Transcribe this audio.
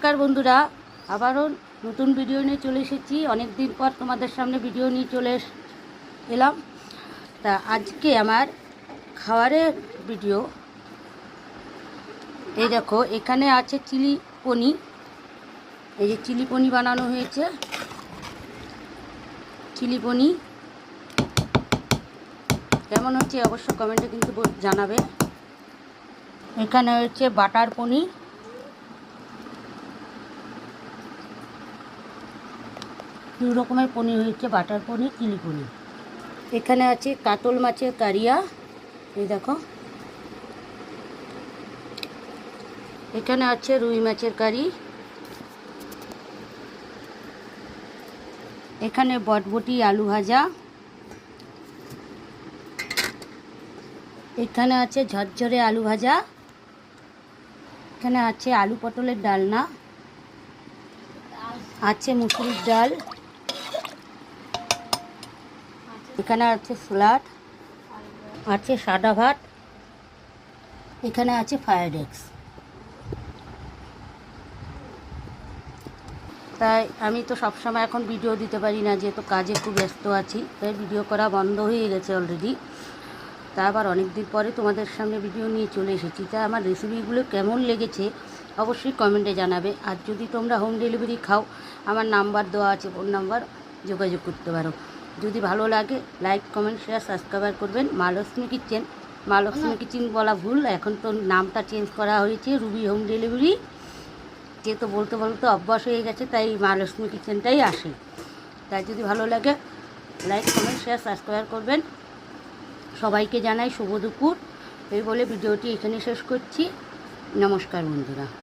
নমস্কার বন্ধুরা, আবারও নতুন ভিডিও নিয়ে চলে এসেছি। অনেক দিন পর তোমাদের সামনে ভিডিও নিয়ে চলে এলাম। তা আজকে আমার খাবারের ভিডিও। এই দেখো, এখানে আছে চিলি পনির। এই যে চিলি পনির বানানো হয়েছে। চিলি পনির কেমন হচ্ছে অবশ্য কমেন্টে কিন্তু জানাবে। এখানে হচ্ছে বাটার পনির, দু রকমের পনির হয়েছে, বাটার পনির, চিলি পনির। এখানে আছে কাতল মাছের কারিয়া। এই দেখো, এখানে আছে রুই মাছের কারি। এখানে বটবটি আলু ভাজা। এখানে আছে ঝরঝরে আলু ভাজা। এখানে আছে আলু পটলের ডালনা, আছে মুসুরির ডাল। এখানে আছে স্যালাড, আছে সাদা ভাত। এখানে আছে ফ্রাইড রাইস। তাই আমি তো সবসময় এখন ভিডিও দিতে পারি না, যেহেতু কাজে খুব ব্যস্ত আছি, তাই ভিডিও করা বন্ধ হয়ে গেছে অলরেডি। তা আবার অনেক দিন পরে তোমাদের সামনে ভিডিও নিয়ে চলে এসেছি। তাই আমার রেসিপিগুলো কেমন লেগেছে অবশ্যই কমেন্টে জানাবে। আর যদি তোমরা হোম ডেলিভারি খাও, আমার নাম্বার দেওয়া আছে, ফোন নাম্বার, যোগাযোগ করতে পারো। যদি ভালো লাগে লাইক, কমেন্ট, শেয়ার, সাবস্ক্রাইব করবেন। মা লক্ষ্মী কিচেন, মা লক্ষ্মী কিচেন বলা ভুল, এখন তো নামটা চেঞ্জ করা হয়েছে, রুবি হোম ডেলিভারি। যেহেতু বলতে বলতে অভ্যাস হয়ে গেছে, তাই মা লক্ষ্মী কিচেনটাই আসে। তাই যদি ভালো লাগে লাইক, কমেন্ট, শেয়ার, সাবস্ক্রাইব করবেন। সবাইকে জানাই শুভ দুপুর। এই বলে ভিডিওটি এখানে শেষ করছি। নমস্কার বন্ধুরা।